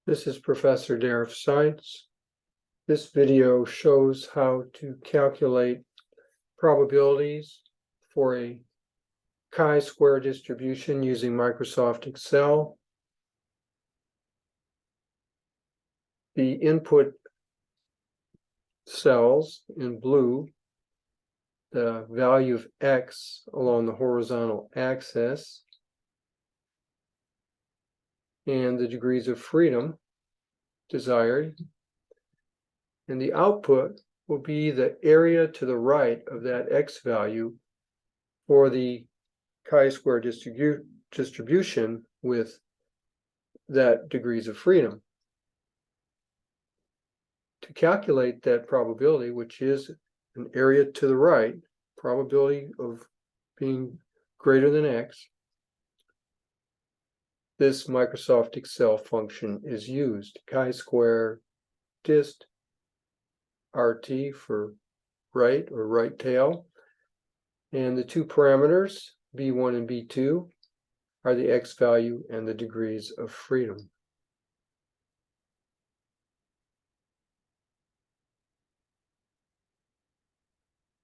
This is Professor Dare of Science. This video shows how to calculate probabilities for a chi-square distribution using Microsoft Excel. The input cells in blue, the value of x along the horizontal axis, and the degrees of freedom desired. And the output will be the area to the right of that x value for the chi-square distribution with that degrees of freedom. To calculate that probability, which is an area to the right, probability of being greater than x, this Microsoft Excel function is used. Chi-square dist RT for right or right tail. And the two parameters, B1 and B2, are the x value and the degrees of freedom.